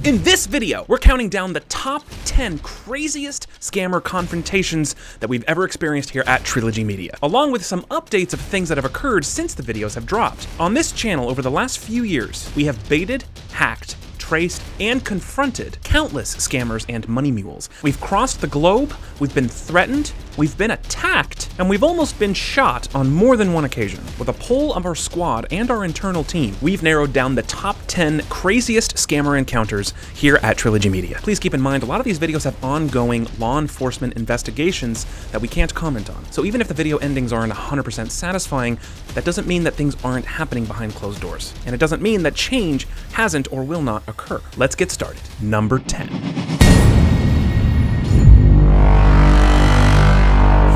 In this video, we're counting down the top 10 craziest scammer confrontations that we've ever experienced here at Trilogy Media, along with some updates of things that have occurred since the videos have dropped. On this channel, over the last few years, we have baited, hacked, traced, and confronted countless scammers and money mules. We've crossed the globe, we've been threatened, we've been attacked, and we've almost been shot on more than one occasion. With a poll of our squad and our internal team, we've narrowed down the top 10 craziest scammer encounters here at Trilogy Media. Please keep in mind, a lot of these videos have ongoing law enforcement investigations that we can't comment on. So even if the video endings aren't 100% satisfying, that doesn't mean that things aren't happening behind closed doors. And it doesn't mean that change hasn't or will not occur. Let's get started. Number 10.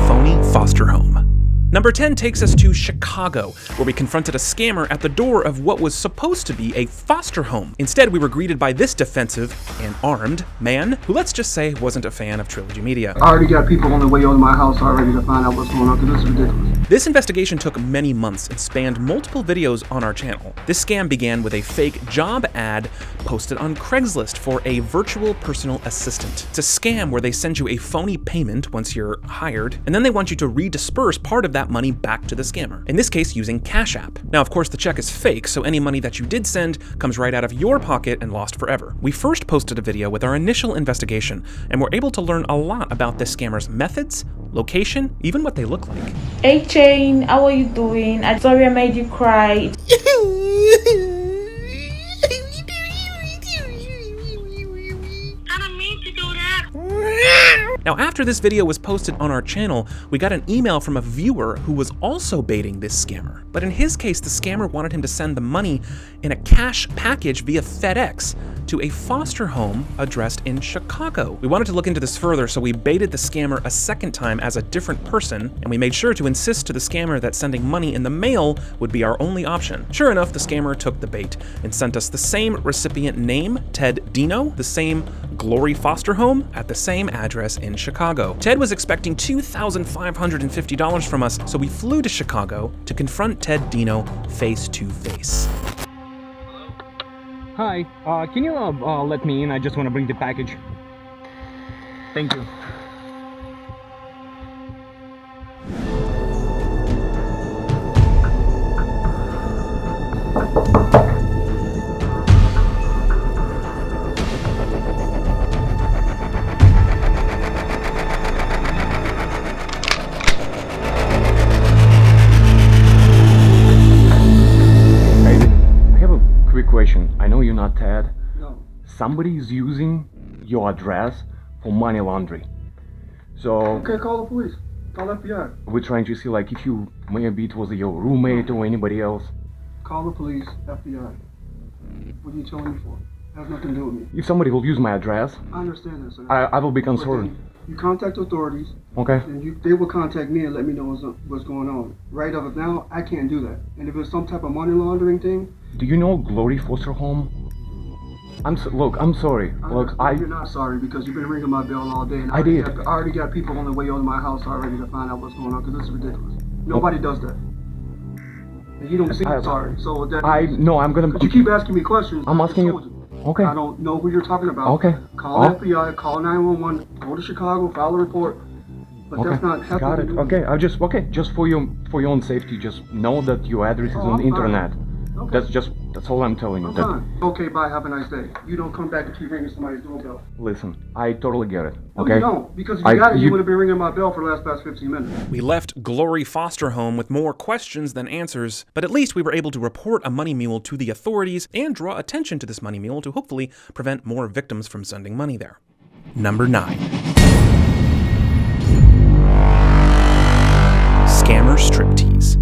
Phony foster home. Number 10 takes us to Chicago, where we confronted a scammer at the door of what was supposed to be a foster home. Instead, we were greeted by this defensive and armed man, who, let's just say, wasn't a fan of Trilogy Media. I already got people on the way over to my house already to find out what's going on, because this is ridiculous. This investigation took many months and spanned multiple videos on our channel. This scam began with a fake job ad posted on Craigslist for a virtual personal assistant. It's a scam where they send you a phony payment once you're hired, and then they want you to redisperse part of that money back to the scammer, in this case using Cash App. Now, of course, the check is fake, so any money that you did send comes right out of your pocket and lost forever. We first posted a video with our initial investigation, and were able to learn a lot about this scammer's methods, location, even what they look like. Hey Jane, how are you doing? I'm sorry I made you cry. Now, after this video was posted on our channel, we got an email from a viewer who was also baiting this scammer. But in his case, the scammer wanted him to send the money in a cash package via FedEx to a foster home addressed in Chicago. We wanted to look into this further, so we baited the scammer a second time as a different person, and we made sure to insist to the scammer that sending money in the mail would be our only option. Sure enough, the scammer took the bait and sent us the same recipient name, Ted Dino, the same Glory foster home at the same address in Chicago. Ted was expecting $2,550 from us, so we flew to Chicago to confront Ted Dino face to face. Hi, can you let me in? I just want to bring the package. Thank you. I know you're not Ted. No. Somebody is using your address for money laundering. So Okay, call the police. Call FBI. we're trying to see, like, if you maybe it was your roommate or anybody else. Call the police, FBI. What are you telling me for? It has nothing to do with me. If somebody will use my address, I understand that, sir. I will be But then concerned. you contact authorities, Okay. and they will contact me and let me know what's going on. Right of now, I can't do that. And if it's some type of money laundering thing, Do you know Glory Foster Home? Look, I'm sorry. Look, you're not sorry, because you've been ringing my bell all day. And I did. I already got people on the way over to my house already to find out what's going on, because this is ridiculous. Nobody does that. And you don't seem sorry. So that No, I'm gonna. But you keep asking me questions. I'm asking I told you. Okay. I don't know who you're talking about. Okay. Call FBI, call 911, go to Chicago, file a report. But that's not happening. Got it. Okay. Just for your own safety, just know that your address is on the internet. Okay. That's all I'm telling you. I'm fine. Okay, bye, have a nice day. You don't come back and keep ringing somebody's doorbell. Listen, I totally get it. No, Okay. you don't, because if you got it, you would have been ringing my bell for the past 15 minutes. We left Glory foster home with more questions than answers, but at least we were able to report a money mule to the authorities and draw attention to this money mule to hopefully prevent more victims from sending money there. Number 9. Scammer striptease.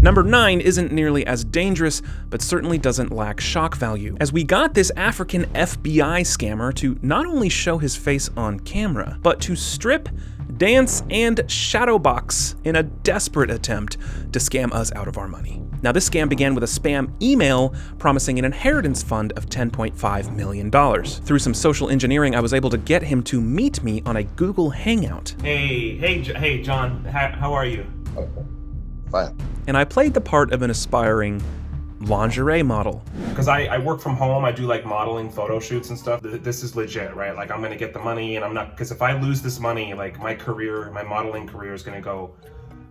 Number 9 isn't nearly as dangerous, but certainly doesn't lack shock value, as we got this African FBI scammer to not only show his face on camera, but to strip, dance, and shadowbox in a desperate attempt to scam us out of our money. Now, this scam began with a spam email promising an inheritance fund of $10.5 million. Through some social engineering, I was able to get him to meet me on a Google Hangout. Hey, John, how are you? Fine. And I played the part of an aspiring lingerie model. Because I work from home, I do like modeling photo shoots and stuff. This is legit, right? Like I'm gonna get the money and I'm not, because if I lose this money, like my modeling career is gonna go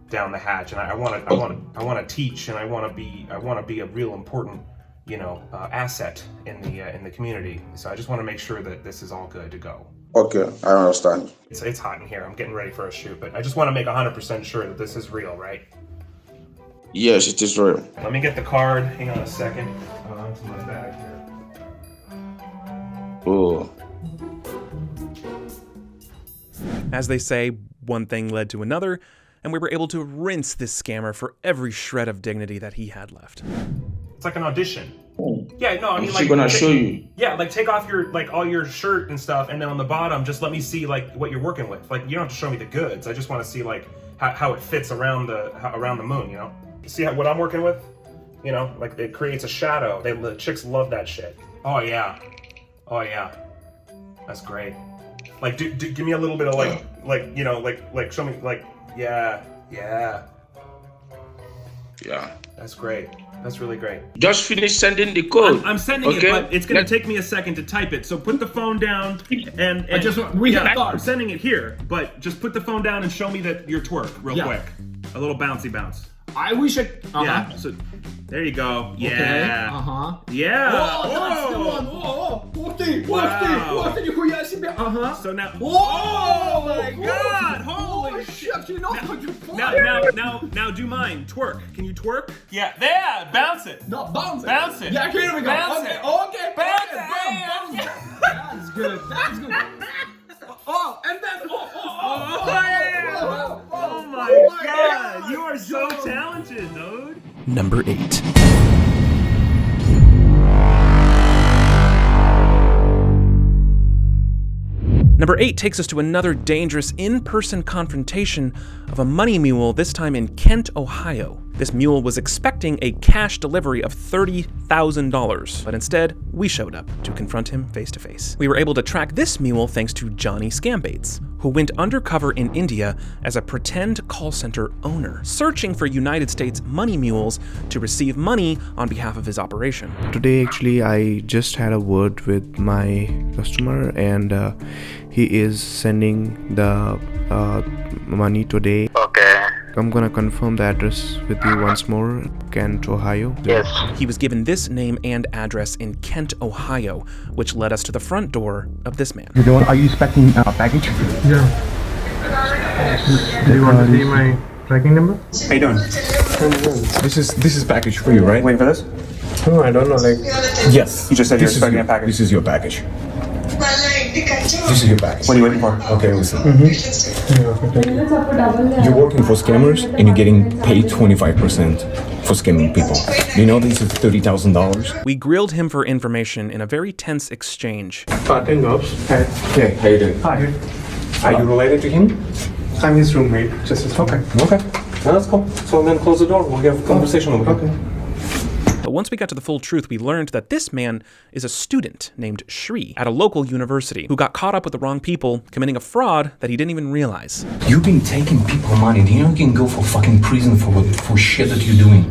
down the hatch. And I wanna teach, and I wanna be a real important, asset in the community. So I just wanna make sure that this is all good to go. Okay, I understand. It's hot in here, I'm getting ready for a shoot, but I just wanna make 100% sure that this is real, right? Yes, it is real. Let me get the card, hang on a second. It's in my bag here. Oh. As they say, one thing led to another, and we were able to rinse this scammer for every shred of dignity that he had left. It's like an audition. Yeah, no, I mean, She's gonna show you. Yeah, like take off your all your shirt and stuff, and then on the bottom, just let me see like what you're working with. Like you don't have to show me the goods. I just want to see like how it fits around the moon. See what I'm working with? Like it creates a shadow. The chicks love that shit. Oh yeah, that's great. Like give me a little bit of like show me like yeah. That's great. That's really great. Just finish sending the code. I'm sending it, but it's gonna take me a second to type it. So put the phone down and I'm sending it here, but just put the phone down and show me that you're twerk real quick. A little bouncy bounce. I wish I... Yeah, so there you go. Yeah. Okay. Yeah. Oh, that's the one. So now... Oh my God. Holy shit. You know how you fly. Now do mine. Twerk. Can you twerk? Yeah, there, bounce it. No, bounce it. Bounce it. Yeah, here we go. Bounce Okay. it. Bounce it. Bounce it. That's good. Oh, and then... Oh my God. You are so talented, dude. Number 8. Number 8 takes us to another dangerous in-person confrontation of a money mule, this time in Kent, Ohio. This mule was expecting a cash delivery of $30,000, but instead, we showed up to confront him face to face. We were able to track this mule thanks to Johnny Scambaiters, who went undercover in India as a pretend call center owner, searching for United States money mules to receive money on behalf of his operation. Today, actually, I just had a word with my customer, and he is sending the money today. Okay. I'm gonna confirm the address with you once more. Kent, Ohio. Yes. He was given this name and address in Kent, Ohio, which led us to the front door of this man. Are you expecting a package? Yeah. Do you want to see my tracking number? How you doing? This is package for you, right? Waiting for this? No, I don't know. Yes. You just said you're expecting a package. This is your package. This is your package. What are you waiting for? Okay, listen. You're working for scammers and you're getting paid 25% for scamming people. Do you know this is $30,000? We grilled him for information in a very tense exchange. Part-time jobs. Hey, how you doing? Hi. Are you related to him? I'm his roommate. Just his Okay. No, that's cool. So then close the door. We'll have a conversation over here. Okay. But once we got to the full truth, we learned that this man is a student named Shri at a local university who got caught up with the wrong people, committing a fraud that he didn't even realize. You've been taking people money. Do you know you can go for fucking prison for shit that you're doing?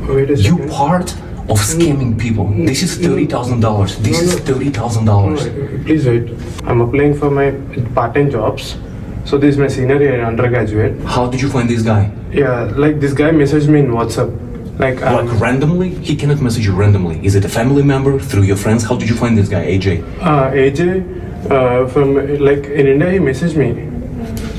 Wait a second. You part of scamming people. This is $30,000. This is $30,000. Please wait. I'm applying for my part-time jobs. So this is my senior year undergraduate. How did you find this guy? Yeah, like this guy messaged me in WhatsApp. Like randomly? He cannot message you randomly. Is it a family member, through your friends? How did you find this guy, AJ? AJ, from like in India, he messaged me.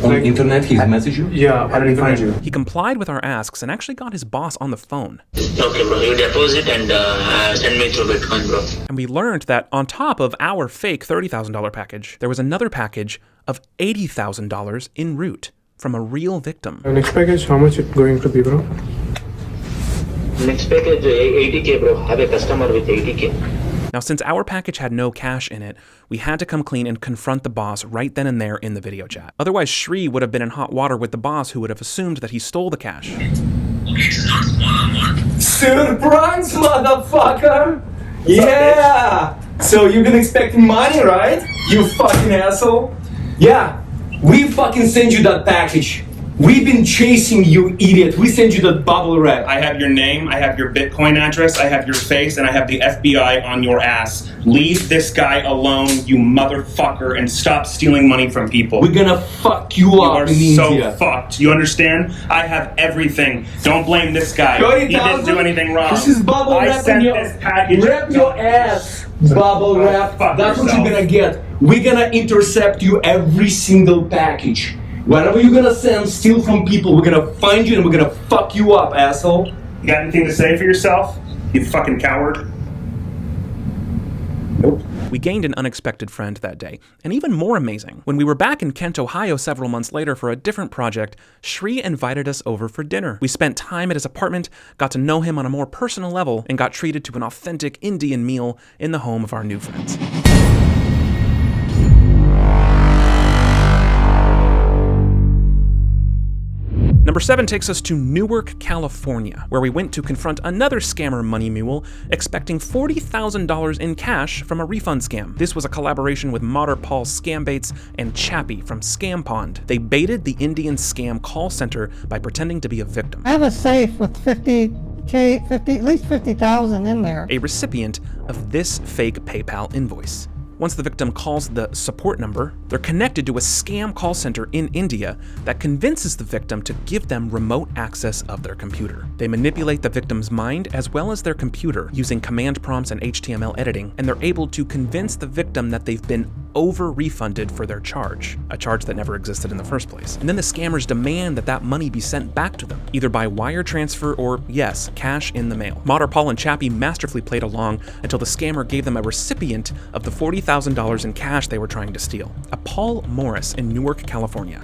On the internet, he messaged you? Yeah. How did he find you? He complied with our asks and actually got his boss on the phone. Okay, bro. You deposit and send me through Bitcoin, bro. And we learned that on top of our fake $30,000 package, there was another package of $80,000 en route from a real victim. Next package, how much it going to be, bro? Next package, 80K, bro. Have a customer with 80K. Now, since our package had no cash in it, we had to come clean and confront the boss right then and there in the video chat. Otherwise, Shri would have been in hot water with the boss, who would have assumed that he stole the cash. It's not one-on-one. Surprise, motherfucker! Yeah! So you've been expecting money, right? You fucking asshole? Yeah, we fucking send you that package. We've been chasing you, idiot. We sent you the bubble wrap. I have your name, I have your Bitcoin address, I have your face, and I have the FBI on your ass. Leave this guy alone, you motherfucker, and stop stealing money from people. We're gonna fuck you up in You are so India. fucked. You understand? I have everything. Don't blame this guy. 30,000? He didn't do anything wrong. This is bubble I wrap sent in your this package. wrap your ass. Bubble wrap. Fuck That's what yourself. you're gonna get. We're gonna intercept you every single package. Whatever you're gonna send, steal from people, we're gonna find you and we're gonna fuck you up, asshole. You got anything to say for yourself? You fucking coward. Nope. We gained an unexpected friend that day, and even more amazing, when we were back in Kent, Ohio several months later for a different project, Shri invited us over for dinner. We spent time at his apartment, got to know him on a more personal level, and got treated to an authentic Indian meal in the home of our new friends. Number 7 takes us to Newark, California, where we went to confront another scammer money mule, expecting $40,000 in cash from a refund scam. This was a collaboration with Modder Paul Scambaits and Chappie from Scam Pond. They baited the Indian scam call center by pretending to be a victim. I have a safe with at least 50,000 in there. A recipient of this fake PayPal invoice. Once the victim calls the support number, they're connected to a scam call center in India that convinces the victim to give them remote access of their computer. They manipulate the victim's mind as well as their computer using command prompts and HTML editing, and they're able to convince the victim that they've been over-refunded for their charge, a charge that never existed in the first place. And then the scammers demand that that money be sent back to them, either by wire transfer or, yes, cash in the mail. Modder Paul and Chappie masterfully played along until the scammer gave them a recipient of the $40,000 in cash they were trying to steal, a Paul Morris in Newark, California.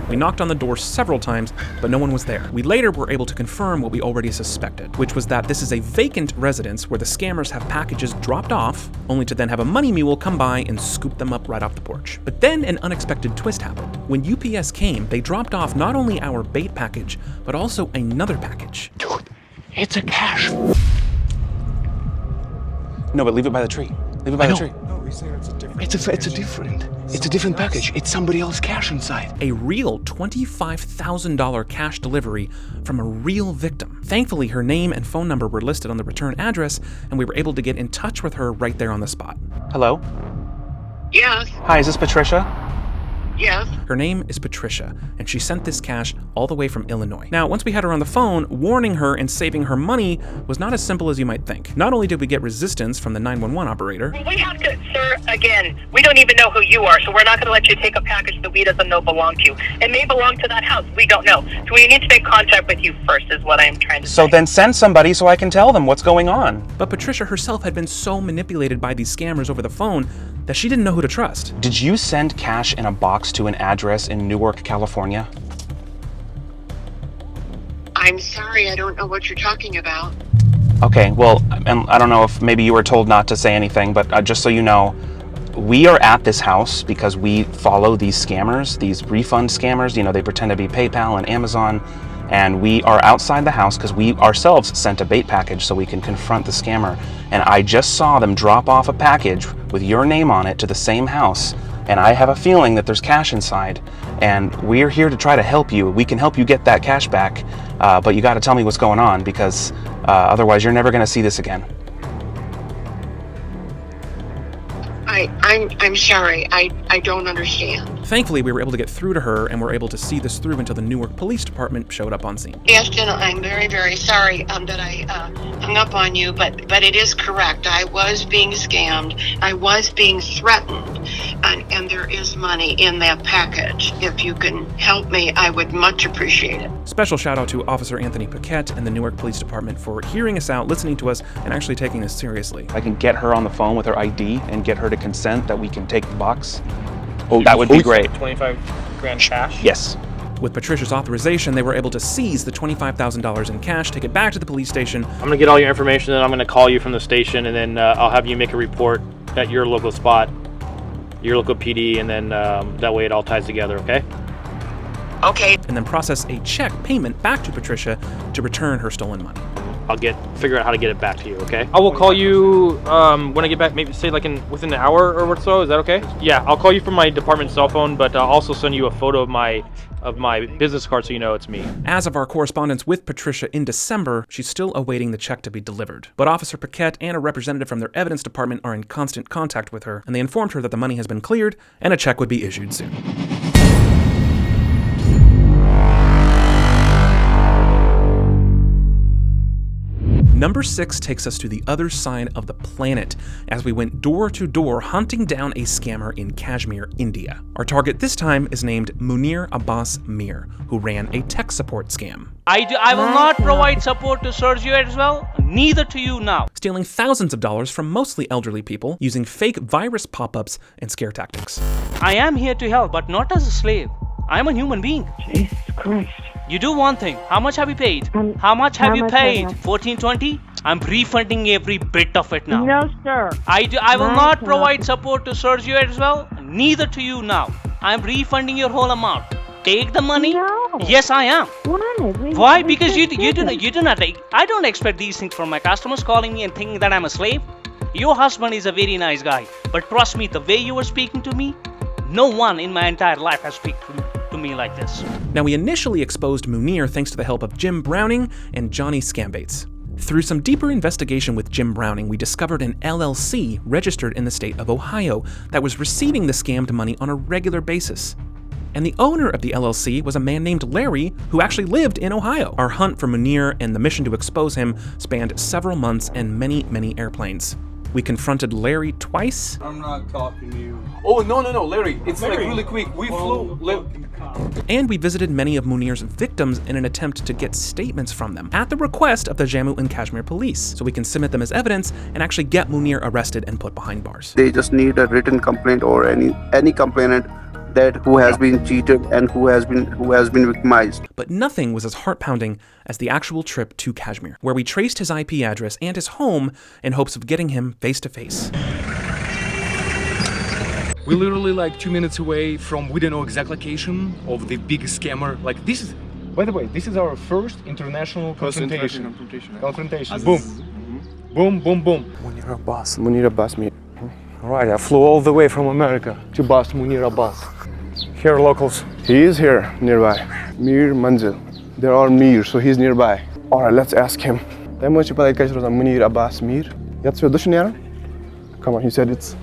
We knocked on the door several times, but no one was there. We later were able to confirm what we already suspected, which was that this is a vacant residence where the scammers have packages dropped off, only to then have a money mule come by and scoop them up right off the porch. But then an unexpected twist happened. When UPS came, they dropped off not only our bait package, but also another package. Dude, it's a cash. No, but leave it by the tree. Leave it by the tree. No, he's saying it's a different package. It's somebody else's cash inside. A real $25,000 cash delivery from a real victim. Thankfully, her name and phone number were listed on the return address, and we were able to get in touch with her right there on the spot. Hello? Yes. Hi, is this Patricia? Yes. Her name is Patricia, and she sent this cash all the way from Illinois. Now, once we had her on the phone, warning her and saving her money was not as simple as you might think. Not only did we get resistance from the 911 operator, We have to, sir, again, we don't even know who you are, so we're not going to let you take a package that we doesn't know belong to you. It may belong to that house. We don't know. So we need to make contact with you first is what I'm trying to say. So then send somebody so I can tell them what's going on. But Patricia herself had been so manipulated by these scammers over the phone that she didn't know who to trust. Did you send cash in a box to an address in Newark, California? I'm sorry, I don't know what you're talking about. Okay, well, I don't know if maybe you were told not to say anything, but just so you know, we are at this house because we follow these scammers, these refund scammers. You know, they pretend to be PayPal and Amazon, and we are outside the house because we ourselves sent a bait package so we can confront the scammer. And I just saw them drop off a package with your name on it to the same house, and I have a feeling that there's cash inside, and we're here to try to help you. We can help you get that cash back, but you got to tell me what's going on, because otherwise you're never going to see this again. I'm sorry, I don't understand. Thankfully, we were able to get through to her and were able to see this through until the Newark Police Department showed up on scene. Yes, Jenna, I'm very, very sorry that I hung up on you, but it is correct. I was being scammed. I was being threatened, and there is money in that package. If you can help me, I would much appreciate it. Special shout out to Officer Anthony Paquette and the Newark Police Department for hearing us out, listening to us, and actually taking this seriously. I can get her on the phone with her ID and get her to consent that we can take the box. Oh, that would be great. 25 grand cash? Yes. With Patricia's authorization, they were able to seize the $25,000 in cash, take it back to the police station. I'm going to get all your information, and I'm going to call you from the station, and then I'll have you make a report at your local spot, your local PD, and then that way it all ties together, okay? Okay. And then process a check payment back to Patricia to return her stolen money. I'll figure out how to get it back to you, okay? I will call you when I get back, maybe say like within an hour or so. Is that okay? Yeah, I'll call you from my department cell phone, but I'll also send you a photo of my business card so you know it's me. As of our correspondence with Patricia in December, she's still awaiting the check to be delivered. But Officer Paquette and a representative from their evidence department are in constant contact with her, and they informed her that the money has been cleared and a check would be issued soon. Number 6 takes us to the other side of the planet as we went door to door hunting down a scammer in Kashmir, India. Our target this time is named Munir Abbas Mir, who ran a tech support scam. I will not provide support to Sergio as well, neither to you now. Stealing thousands of dollars from mostly elderly people using fake virus pop-ups and scare tactics. I am here to help, but not as a slave. I am a human being. Jesus Christ. You do one thing. How much have you paid? How much have you paid? 1420? I'm refunding every bit of it now. No, sir. I will not provide support to Sergio as well, neither to you now. I'm refunding your whole amount. Take the money. No. Yes, I am. Why? Why? Because you do not. I don't expect these things from my customers calling me and thinking that I'm a slave. Your husband is a very nice guy, but trust me, the way you were speaking to me, no one in my entire life has spoken to me like this. Now, we initially exposed Munir thanks to the help of Jim Browning and Johnny Scambaiters. Through some deeper investigation with Jim Browning, we discovered an LLC registered in the state of Ohio that was receiving the scammed money on a regular basis. And the owner of the LLC was a man named Larry who actually lived in Ohio. Our hunt for Munir and the mission to expose him spanned several months and many, many airplanes. We confronted Larry twice. I'm not talking to you. Oh, no, Larry. It's Larry. Like really quick. We flew. And we visited many of Munir's victims in an attempt to get statements from them at the request of the Jammu and Kashmir police, so we can submit them as evidence and actually get Munir arrested and put behind bars. They just need a written complaint or any complainant that who has been cheated and who has been victimized. But nothing was as heart-pounding as the actual trip to Kashmir, where we traced his IP address and his home in hopes of getting him face-to-face. We're literally like 2 minutes away from, we don't know exact location of the biggest scammer. Like this is, by the way, this is our first international confrontation. Confrontation. Boom. Boom, boom, boom. Munir Abbas Mir. Alright, I flew all the way from America to bust Munir Abbas. Here locals. He is here nearby. Mir Manzil. There are Mir, so he's nearby. Alright, let's ask him. Munir Abbas Mir. Come on, he said it's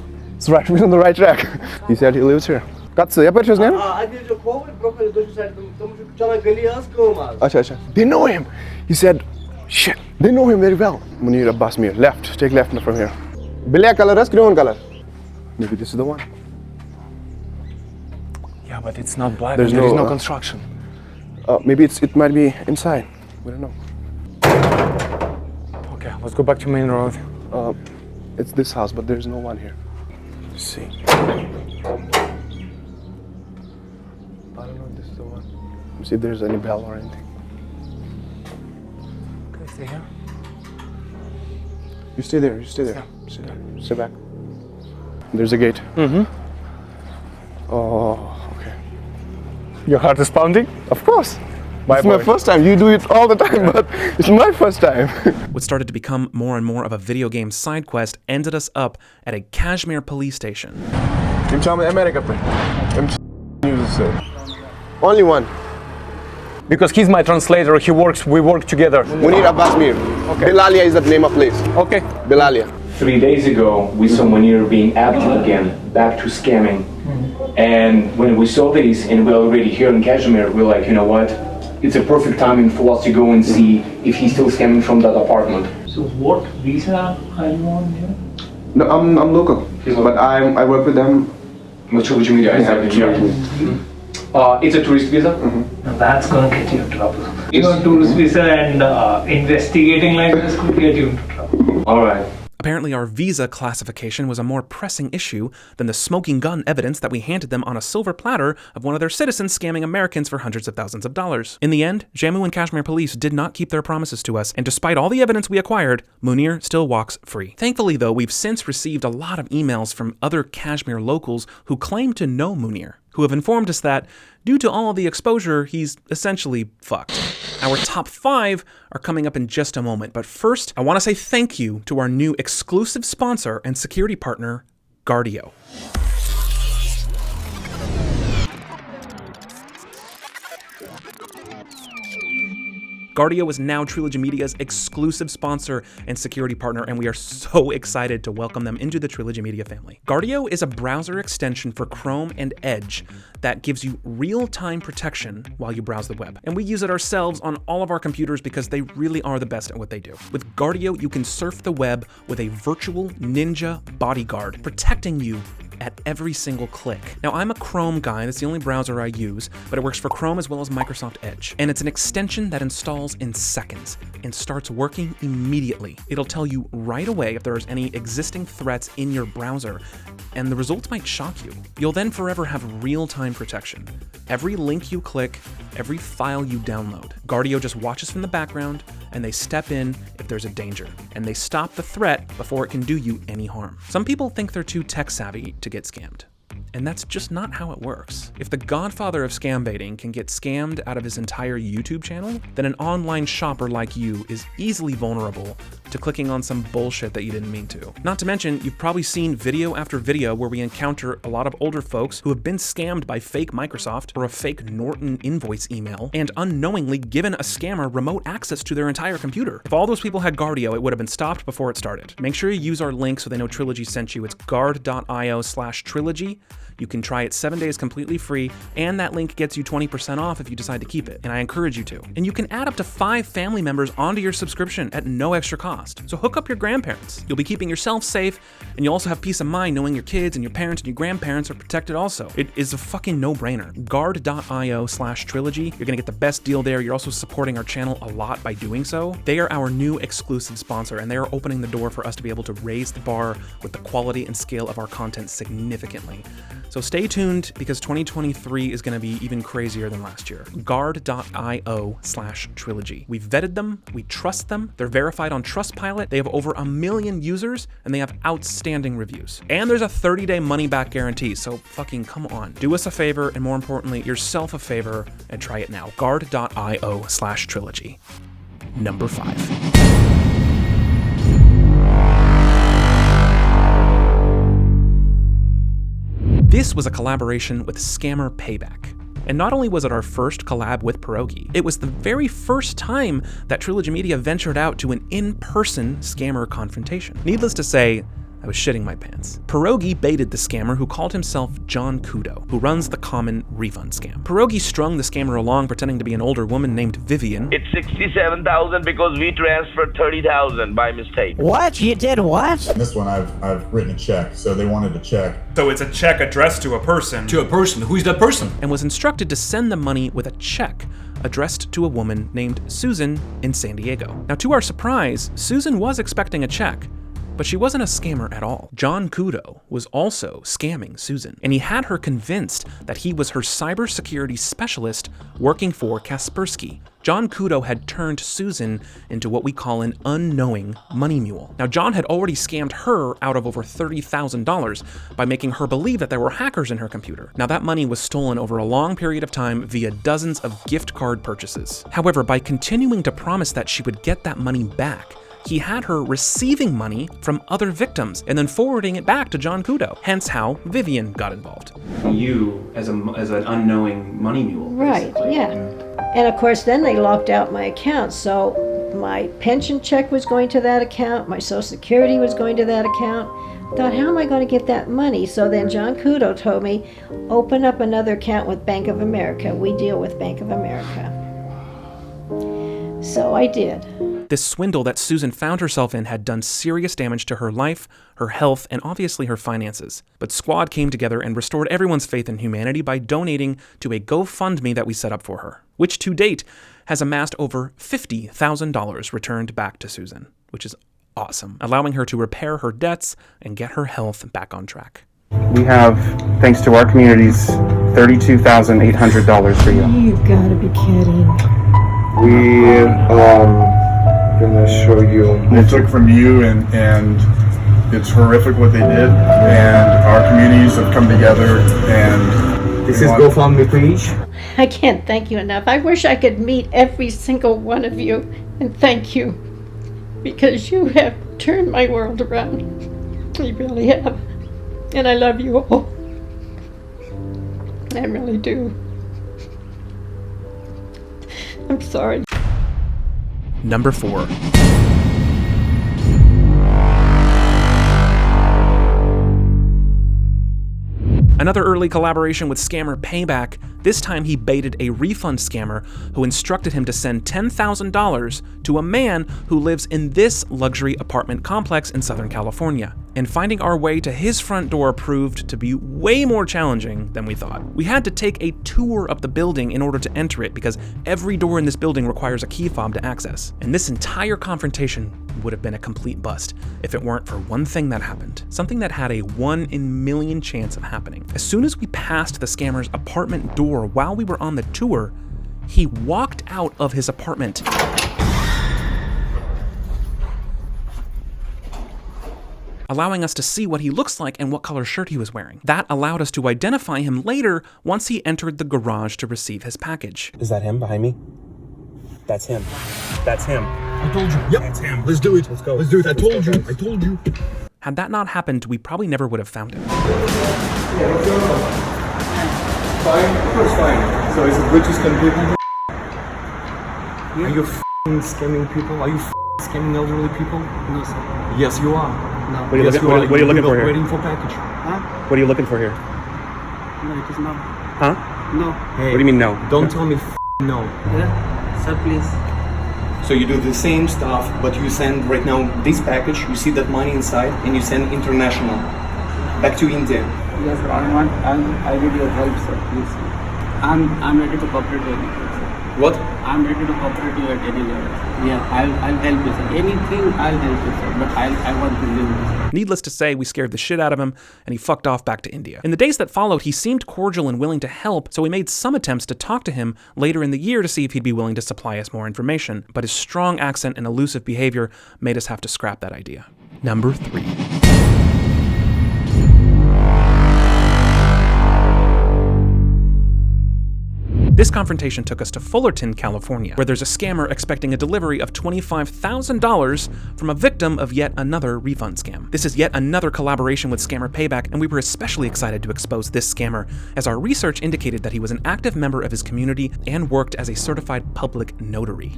right. We're on the right track. He said he lives here. They know him. He said, shit, they know him very well. Munir Abbas Mir. Left. Take left from here. Black color or green color? Maybe this is the one. Yeah, but it's not black. There is no construction. Maybe it might be inside. We don't know. Okay, let's go back to main road. It's this house, but there's no one here. Let's see. I don't know if this is the one. Let's see if there's any bell or anything. Okay, stay here. You stay there. Yeah. Stay back. There's a gate. Mm-hmm. Oh, okay. Your heart is pounding? Of course. It's my first time. You do it all the time, but it's my first time. What started to become more and more of a video game side quest ended us up at a Kashmir police station. Only one. Because he's my translator, we work together. Munir Abbas Mir. Okay. Bilalia is the name of place. Okay. Bilalia. 3 days ago, we saw Munir being active again, back to scamming. And when we saw this, and we're already here in Kashmir, we're like, you know what? It's a perfect timing for us to go and see if he's still scamming from that apartment. So what visa are you on here? No, I'm local, but I work with them. Trilogy Media, it's a tourist visa. Now that's gonna get you in trouble. Tourist visa and investigating like this could get you into trouble. Alright. Apparently our visa classification was a more pressing issue than the smoking gun evidence that we handed them on a silver platter of one of their citizens scamming Americans for hundreds of thousands of dollars. In the end, Jammu and Kashmir police did not keep their promises to us, and despite all the evidence we acquired, Munir still walks free. Thankfully though, we've since received a lot of emails from other Kashmir locals who claim to know Munir. who have informed us that, due to all of the exposure, he's essentially fucked. Our top 5 are coming up in just a moment, but first, I want to say thank you to our new exclusive sponsor and security partner, Guardio. Guardio is now Trilogy Media's exclusive sponsor and security partner, and we are so excited to welcome them into the Trilogy Media family. Guardio is a browser extension for Chrome and Edge that gives you real-time protection while you browse the web. And we use it ourselves on all of our computers because they really are the best at what they do. With Guardio, you can surf the web with a virtual ninja bodyguard protecting you at every single click. Now, I'm a Chrome guy, that's the only browser I use, but it works for Chrome as well as Microsoft Edge. And it's an extension that installs in seconds and starts working immediately. It'll tell you right away if there's any existing threats in your browser, and the results might shock you. You'll then forever have real-time protection. Every link you click, every file you download, Guardio just watches from the background, and they step in if there's a danger, and they stop the threat before it can do you any harm. Some people think they're too tech-savvy to get scammed, and that's just not how it works. If the godfather of scambaiting can get scammed out of his entire YouTube channel, then an online shopper like you is easily vulnerable to clicking on some bullshit that you didn't mean to. Not to mention, you've probably seen video after video where we encounter a lot of older folks who have been scammed by fake Microsoft or a fake Norton invoice email and unknowingly given a scammer remote access to their entire computer. If all those people had Guardio, it would have been stopped before it started. Make sure you use our link so they know Trilogy sent you. It's guard.io/Trilogy. You can try it 7 days completely free, and that link gets you 20% off if you decide to keep it, and I encourage you to. And you can add up to 5 family members onto your subscription at no extra cost. So hook up your grandparents. You'll be keeping yourself safe, and you'll also have peace of mind knowing your kids and your parents and your grandparents are protected also. It is a fucking no-brainer. Guard.io/Trilogy. You're gonna get the best deal there. You're also supporting our channel a lot by doing so. They are our new exclusive sponsor, and they are opening the door for us to be able to raise the bar with the quality and scale of our content significantly. So stay tuned because 2023 is going to be even crazier than last year. Guard.io/Trilogy. We've vetted them, we trust them, they're verified on Trustpilot, they have over 1 million users, and they have outstanding reviews. And there's a 30-day money-back guarantee, so fucking come on. Do us a favor, and more importantly, yourself a favor, and try it now. Guard.io/Trilogy. Number 5. This was a collaboration with Scammer Payback. And not only was it our first collab with Pierogi, it was the very first time that Trilogy Media ventured out to an in-person scammer confrontation. Needless to say, I was shitting my pants. Pierogi baited the scammer who called himself John Kudo, who runs the common refund scam. Pierogi strung the scammer along pretending to be an older woman named Vivian. It's 67,000 because we transferred 30,000 by mistake. What? You did what? This one I've written a check, so they wanted a check. So it's a check addressed to a person. To a person. Who is that person? And was instructed to send the money with a check addressed to a woman named Susan in San Diego. Now, to our surprise, Susan was expecting a check, but she wasn't a scammer at all. John Kudo was also scamming Susan, and he had her convinced that he was her cybersecurity specialist working for Kaspersky. John Kudo had turned Susan into what we call an unknowing money mule. Now, John had already scammed her out of over $30,000 by making her believe that there were hackers in her computer. Now, that money was stolen over a long period of time via dozens of gift card purchases. However, by continuing to promise that she would get that money back, he had her receiving money from other victims and then forwarding it back to John Kudo, hence how Vivian got involved. You as an unknowing money mule. Right, yeah. And of course then they locked out my account, so my pension check was going to that account, my Social Security was going to that account. I thought, how am I going to get that money? So then John Kudo told me, open up another account with Bank of America. We deal with Bank of America. So I did. This swindle that Susan found herself in had done serious damage to her life, her health, and obviously her finances. But Squad came together and restored everyone's faith in humanity by donating to a GoFundMe that we set up for her, which to date has amassed over $50,000 returned back to Susan, which is awesome, allowing her to repair her debts and get her health back on track. We have, thanks to our communities, $32,800 for you. You've got to be kidding. We gonna show you. They took from you, and it's horrific what they did. And our communities have come together, and This is GoFundMe page. I can't thank you enough. I wish I could meet every single one of you and thank you, because you have turned my world around. You really have. And I love you all. I really do. I'm sorry. Number 4. Another early collaboration with scammer Payback. This time he baited a refund scammer who instructed him to send $10,000 to a man who lives in this luxury apartment complex in Southern California. And finding our way to his front door proved to be way more challenging than we thought. We had to take a tour of the building in order to enter it because every door in this building requires a key fob to access. And this entire confrontation would have been a complete bust if it weren't for one thing that happened. Something that had a 1 in a million chance of happening. As soon as we passed the scammer's apartment door while we were on the tour, he walked out of his apartment. Allowing us to see what he looks like and what color shirt he was wearing. That allowed us to identify him later once he entered the garage to receive his package. Is that him behind me? That's him. That's him. I told you. Yep. That's him. Let's do it. Let's go. Let's do it. I told you. I told you. Had that not happened, we probably never would have found him. Yeah, what's going on? Fine? Of course fine. So is it British people? Are you f***ing scamming people? Are you f***ing scamming elderly people? No, sir. Yes, you are. No. What are you looking for here? Waiting for package. Huh? What are you looking for here? No, it is no. Huh? No. Hey, what do you mean no? Don't tell me no. Yeah? Sir, please. So you do the same stuff, but you send right now this package, you see that money inside, and you send international back to India. Yes, sir. I need your help, sir. Please. I'm ready to cooperate with you, sir. What? I'm ready to cooperate you at any level. Yeah, I'll help you, sir. Anything, I'll help you, sir. But I want to live with you. Needless to say, we scared the shit out of him, and he fucked off back to India. In the days that followed, he seemed cordial and willing to help, so we made some attempts to talk to him later in the year to see if he'd be willing to supply us more information. But his strong accent and elusive behavior made us have to scrap that idea. Number 3. This confrontation took us to Fullerton, California, where there's a scammer expecting a delivery of $25,000 from a victim of yet another refund scam. This is yet another collaboration with Scammer Payback, and we were especially excited to expose this scammer, as our research indicated that he was an active member of his community and worked as a certified public notary.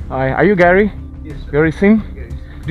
Hi, are you Gary? Yes, sir. Gary Singh?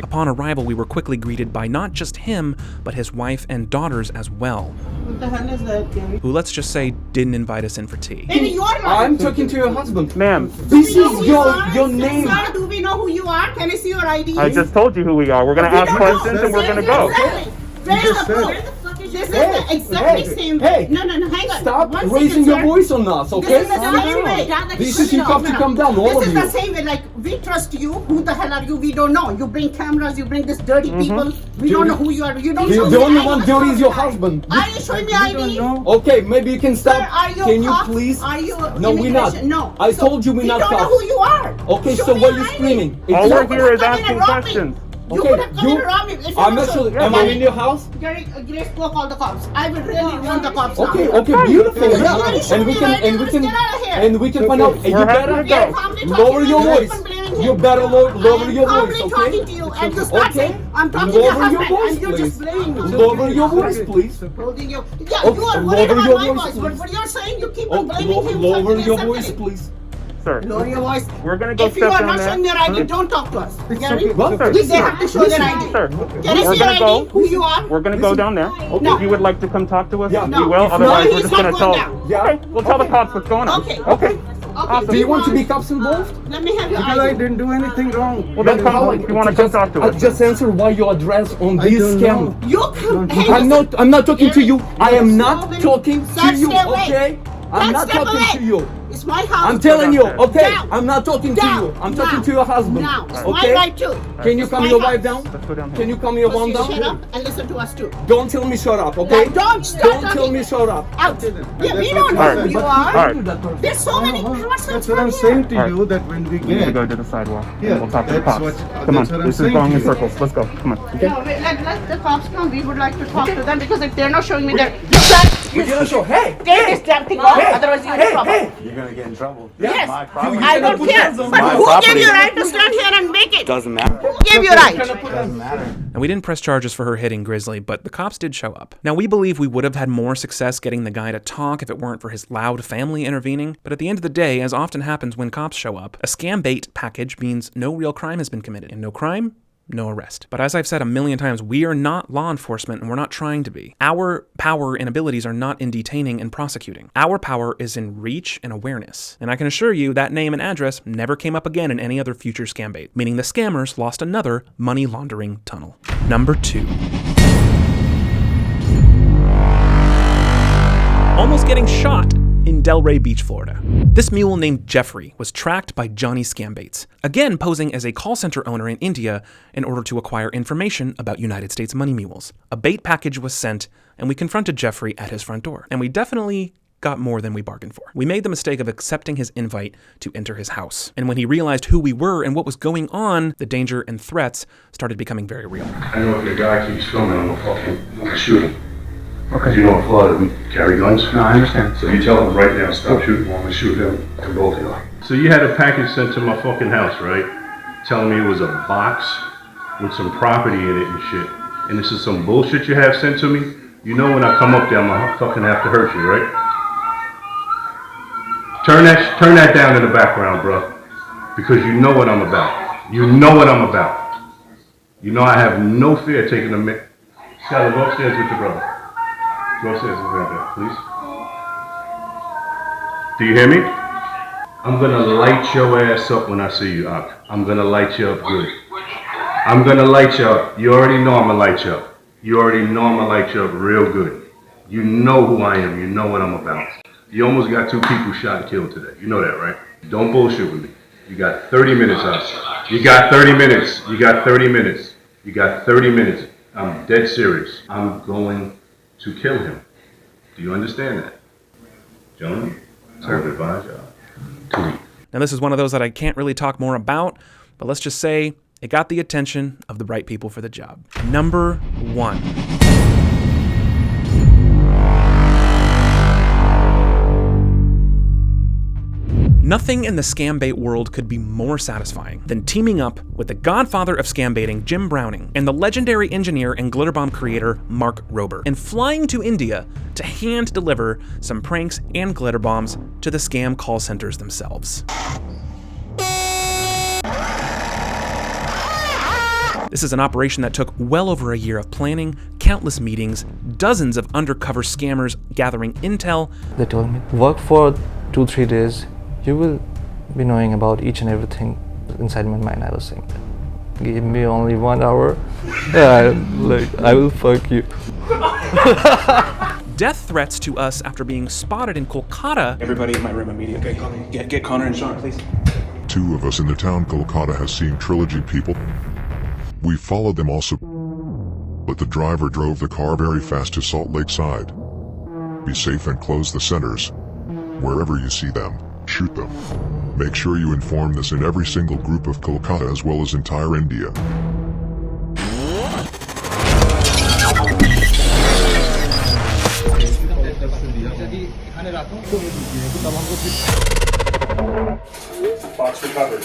Upon arrival, we were quickly greeted by not just him, but his wife and daughters as well, What the hell is that, Gary? who, let's just say, didn't invite us in for tea. Maybe you are not. I'm talking to your husband. Ma'am. This is your name. Sir, do we know who you are? Can I see your ID? I just told you who we are. We're gonna ask questions and we're gonna go. Exactly. Where is the proof? This is the exactly same. Hey, no, hang on. Stop One raising second, your sir. voice on us, okay? This is the same way. This is you have to come down, all of This you. is the same way, like, we trust you. Who the hell are you? We don't know. You bring cameras, you bring this dirty people. We don't know who you are. You don't show me The only ID. one dirty is your husband. Are you showing me ID? Okay, maybe you can stop. Sir, are you Can you cop? please? Are you No, we're not. immigration? No. I So told you we're we not don't know cops. who you are. Okay, Show so me why are your you ID. screaming? All we're here is come in asking and rob me. questions. You could have come in and robbed me. If you I'm don't actually, show- am I in your house? Gary, let's go call the cops. I will really want the cops now. Okay, beautiful. Because Yeah, you already showed and we me can, your ID. and we Let's can, get out of here. and we can find out. You We're happy better to go. Calmly lower talking your to you. voice. I'm blaming You him. better lower your I'm voice, calmly okay? talking to you, and you start Okay. saying, I'm talking to your Lower your husband, voice, and you're just please. blaming me. Lower your voice, please. Holding you. Yeah, Okay, you are lower worried about your my voice, voice, but please. what you're saying, you keep on blaming him. Lower your something. voice, please. Sir, Lower your voice. we're gonna go If you step are down not there. showing your ID, don't talk to us. Gary, What? Sir, they have to show their ID. Sir, Can I we're see your gonna ID? go. Who you are? We're gonna go down there. No. If you would like to come talk to us, Yeah. we No. will. If Otherwise, not, we're he's just gonna not tell. going down. Yeah. Okay, we'll tell the cops what's going on. Okay. Okay. Okay. Do you want to be cops involved? Let me have your Because I ID. didn't do anything wrong. Well, then come if you want to come talk to us. Just answer why your address on I this don't scam. know. You come. Hey, I'm not talking to you. I am Stop not it. talking Sir, to you, stay away. okay? I'm Sir, not step talking away. to you. It's It's my house. I'm telling you, okay? Down. I'm not talking to you. I'm talking to your husband. Now, it's okay? my right too. Can you It's calm my your house. wife down? Can you calm your mom down? Shut up and listen to us too. Don't tell me shut up, okay? Now, don't start Don't tell talking. me shut up. Out. Yeah, we don't know who you are. There's so many persons. That's what I'm saying to you, that when we get... go to the sidewalk. Yeah, We'll talk to the that's cops. what- Come on, that's what I'm this is saying going to in you. circles. Let's go. Come on. Okay? No, let the cops come. We would like to talk to them because if they're not showing me their... We're gonna show, hey! Get this damn thing off, otherwise you're in trouble. You're gonna get in trouble. Yes, My property. I don't care. But who gave you right to stand here and make it? Doesn't matter. Who gave you right? Doesn't matter. And we didn't press charges for her hitting Grizzly, but the cops did show up. Now, we believe we would have had more success getting the guy to talk if it weren't for his loud family intervening, but at the end of the day, as often happens when cops show up, a scam bait package means no real crime has been committed, and no crime, no arrest. But as I've said a million times, we are not law enforcement and we're not trying to be. Our power and abilities are not in detaining and prosecuting. Our power is in reach and awareness. And I can assure you that name and address never came up again in any other future scam bait, meaning the scammers lost another money laundering tunnel. Number 2. Almost getting shot in Delray Beach, Florida. This mule named Jeffrey was tracked by Johnny Scambaits, again posing as a call center owner in India in order to acquire information about United States money mules. A bait package was sent, and we confronted Jeffrey at his front door. And we definitely got more than we bargained for. We made the mistake of accepting his invite to enter his house. And when he realized who we were and what was going on, the danger and threats started becoming very real. I know if your guy keeps filming, I'm gonna shoot him. Okay. You know in Florida we carry guns? No, I understand. So you tell him right now, stop shooting, I'm gonna shoot him and both of you. So you had a package sent to my fucking house, right? Telling me it was a box with some property in it and shit. And this is some bullshit you have sent to me? You know when I come up there, I'm gonna fucking have to hurt you, right? Turn that down in the background, bro. Because you know what I'm about. You know what I'm about. You know I have no fear taking a minute. Skylar, go upstairs with your brother. Go upstairs and grab that, please. Do you hear me? I'm gonna light your ass up when I see you, Ak. I'm gonna light you up good. I'm gonna light you up. You already know I'm gonna light you up. You already know I'm gonna light you up real good. You know who I am. You know what I'm about. You almost got 2 people shot and killed today. You know that, right? Don't bullshit with me. You got 30 minutes, Ak. You got 30 minutes. You got 30 minutes. You got 30 minutes. I'm dead serious. I'm going to kill him. Do you understand that? Jonah, I would advise y'all to leave. Now, this is one of those that I can't really talk more about, but let's just say it got the attention of the right people for the job. Number 1. Nothing in the scam bait world could be more satisfying than teaming up with the godfather of scam baiting, Jim Browning, and the legendary engineer and Glitterbomb creator, Mark Rober, and flying to India to hand deliver some pranks and glitter bombs to the scam call centers themselves. This is an operation that took well over a year of planning, countless meetings, dozens of undercover scammers gathering intel. They told me, work for 2-3 days. You will be knowing about each and everything inside my mind. I was saying that. Give me only 1 hour. I will fuck you. Death threats to us after being spotted in Kolkata. Everybody in my room immediately. Get Connor and Sean, please. 2 of us in the town Kolkata has seen Trilogy people. We followed them also, but the driver drove the car very fast to Salt Lake Side. Be safe and close the centers. Wherever you see them, shoot them. Make sure you inform this in every single group of Kolkata as well as entire India. Box recovered.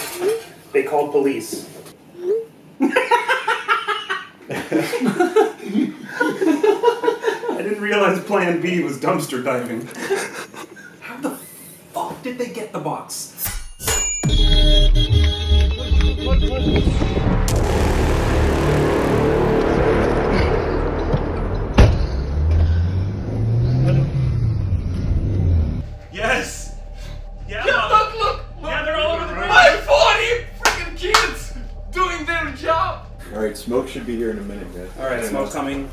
They called police. I didn't realize plan B was dumpster diving. How the fuck did they get the box? Yes! Yeah, look! Yeah, they're all over the room. My 40 freaking kids doing their job! Alright, Smoke should be here in a minute, guys. Alright, Smoke's coming.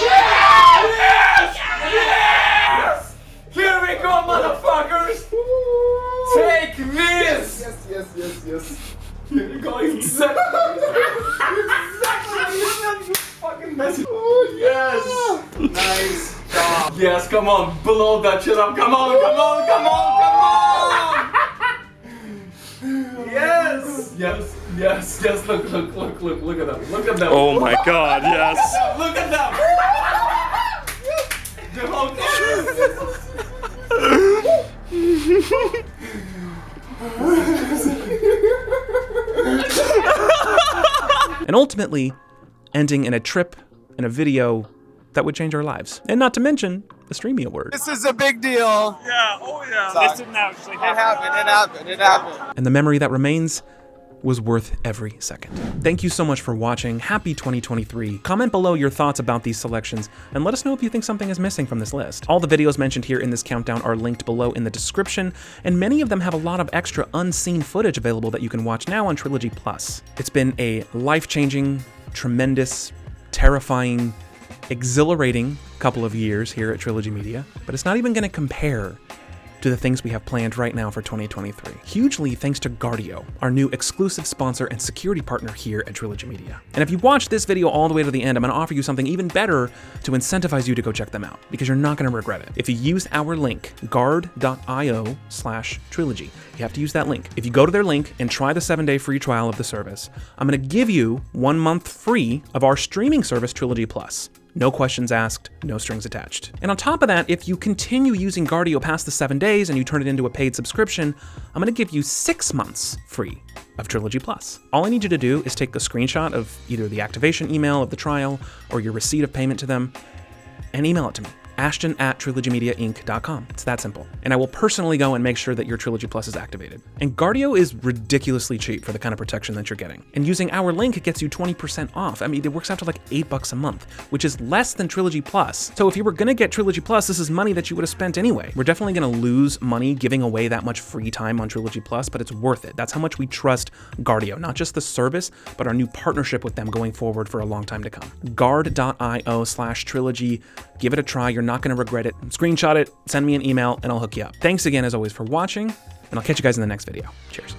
Yes! Yes! Here we go, motherfuckers! Chris! Yes. Here you go, exactly. Exactly. Fucking message. Oh, yes. Nice job. Yes, come on, blow that shit up. Come on. Yes. Look at them. Oh my God, yes. Look at them. The whole And ultimately, ending in a trip and a video that would change our lives. And not to mention the Streamy Award. This is a big deal. Yeah, oh yeah. This didn't actually happen. It happened. And the memory that remains was worth every second. Thank you so much for watching. Happy 2023. Comment below your thoughts about these selections and let us know if you think something is missing from this list. All the videos mentioned here in this countdown are linked below in the description, and many of them have a lot of extra unseen footage available that you can watch now on Trilogy Plus. It's been a life-changing, tremendous, terrifying, exhilarating couple of years here at Trilogy Media, but it's not even gonna compare to the things we have planned right now for 2023. Hugely thanks to Guardio, our new exclusive sponsor and security partner here at Trilogy Media. And if you watch this video all the way to the end, I'm gonna offer you something even better to incentivize you to go check them out, because you're not gonna regret it. If you use our link, guard.io/trilogy, you have to use that link. If you go to their link and try the 7-day free trial of the service, I'm gonna give you 1 month free of our streaming service, Trilogy Plus. No questions asked, no strings attached. And on top of that, if you continue using Guardio past the 7 days and you turn it into a paid subscription, I'm gonna give you 6 months free of Trilogy Plus. All I need you to do is take a screenshot of either the activation email of the trial or your receipt of payment to them and email it to me. ashton@trilogymediainc.com. It's that simple. And I will personally go and make sure that your Trilogy Plus is activated. And Guardio is ridiculously cheap for the kind of protection that you're getting. And using our link, it gets you 20% off. I mean, it works out to like $8 a month, which is less than Trilogy Plus. So if you were gonna get Trilogy Plus, this is money that you would have spent anyway. We're definitely gonna lose money giving away that much free time on Trilogy Plus, but it's worth it. That's how much we trust Guardio, not just the service, but our new partnership with them going forward for a long time to come. Guard.io/trilogy. Give it a try. You're not going to regret it. Screenshot it, send me an email, and I'll hook you up. Thanks again, as always, for watching, and I'll catch you guys in the next video. Cheers.